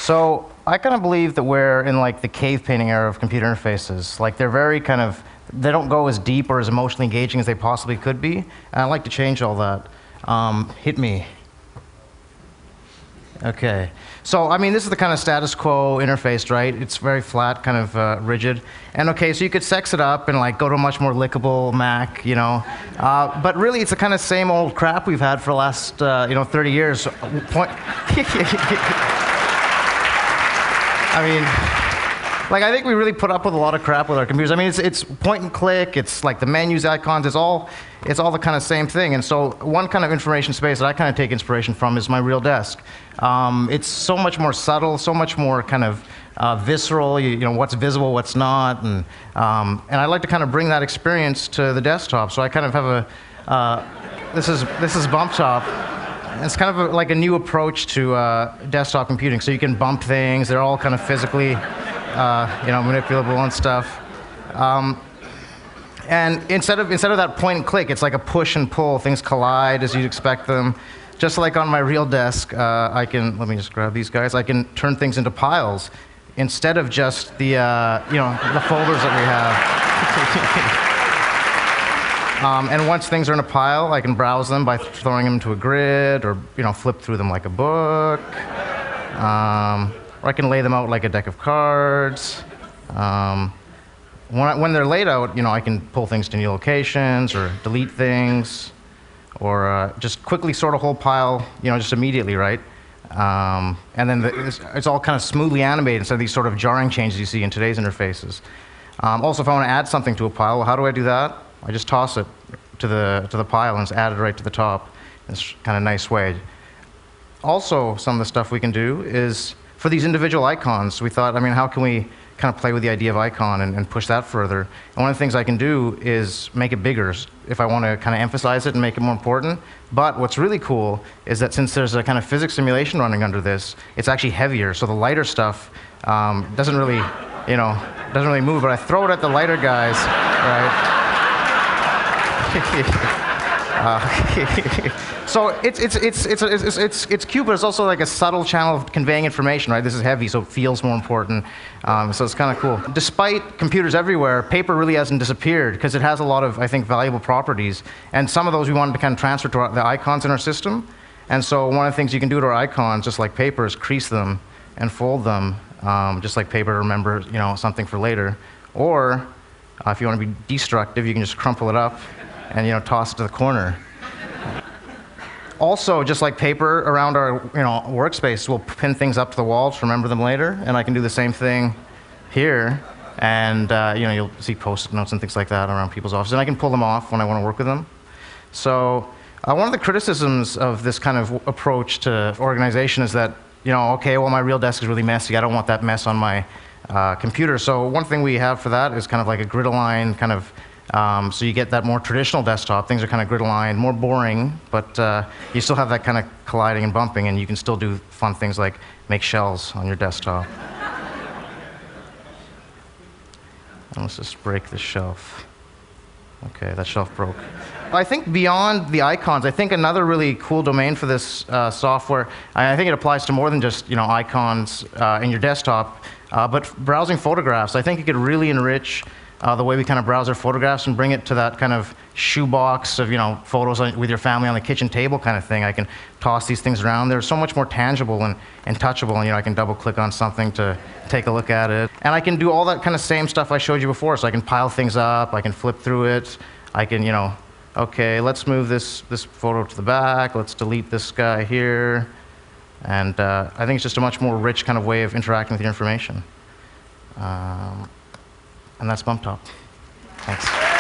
So I kind of believe that we're in like the cave painting era of computer interfaces. Like they're very kind of, they don't go as deep or as emotionally engaging as they possibly could be. And I'd like to change all that. Hit me. Okay. So, I mean, this is the kind of status quo interface, right? It's very flat, kind of rigid. And okay, so you could sex it up and like go to a much more lickable Mac, you know. But really, it's the kind of same old crap we've had for the last, 30 years. I mean, like, I think we really put up with a lot of crap with our computers. I mean, it's point and click, it's like the menus, icons, it's all the kind of same thing. And so one kind of information space that I kind of take inspiration from is my real desk. It's so much more subtle, so much more kind of visceral, you know, what's visible, what's not. And I like to kind of bring that experience to the desktop. So I kind of have this is Bump Top. It's kind of like a new approach to desktop computing. So you can bump things, they're all kind of physically manipulable and stuff. And instead of that point and click, it's like a push and pull. Things collide as you'd expect them. Just like on my real desk, let me just grab these guys. I can turn things into piles instead of just the folders that we have. And once things are in a pile, I can browse them by throwing them into a grid, or flip through them like a book. Or I can lay them out like a deck of cards. When they're laid out, I can pull things to new locations or delete things, or just quickly sort a whole pile, just immediately, right? And then it's all kind of smoothly animated instead of these sort of jarring changes you see in today's interfaces. Also, if I want to add something to a pile, well, how do I do that? I just toss it to the pile and it's added right to the top. It's kind of a nice way. Also, some of the stuff we can do is for these individual icons, we thought, how can we kind of play with the idea of icon and push that further? And one of the things I can do is make it bigger if I want to kind of emphasize it and make it more important. But what's really cool is that since there's a kind of physics simulation running under this, it's actually heavier. So the lighter stuff doesn't really move. But I throw it at the lighter guys, right? So it's cute, but it's also like a subtle channel of conveying information, right? This is heavy, so it feels more important. So it's kind of cool. Despite computers everywhere, paper really hasn't disappeared because it has a lot of, I think, valuable properties. And some of those we wanted to kind of transfer to the icons in our system. And so one of the things you can do to our icons, just like paper, is crease them and fold them, just like paper to remember, something for later. Or if you want to be destructive, you can just crumple it up and toss it to the corner. Also, just like paper around our workspace, we'll pin things up to the wall to remember them later, and I can do the same thing here. And you'll see post-it notes and things like that around people's offices, and I can pull them off when I want to work with them. So one of the criticisms of this kind of approach to organization is that okay, well, my real desk is really messy. I don't want that mess on my computer. So one thing we have for that is kind of like a grid-aligned kind of. So you get that more traditional desktop. Things are kind of grid-aligned, more boring, but you still have that kind of colliding and bumping, and you can still do fun things like make shells on your desktop. And let's just break this shelf. Okay, that shelf broke. I think beyond the icons, I think another really cool domain for this software, I think it applies to more than just icons in your desktop, but browsing photographs. I think it could really enrich the way we kind of browse our photographs and bring it to that kind of shoebox of photos with your family on the kitchen table kind of thing. I can toss these things around. They're so much more tangible and touchable, and I can double click on something to take a look at it. And I can do all that kind of same stuff I showed you before. So I can pile things up, I can flip through it, I can okay, let's move this photo to the back, let's delete this guy here. And I think it's just a much more rich kind of way of interacting with your information. And that's Bump Top. Thanks.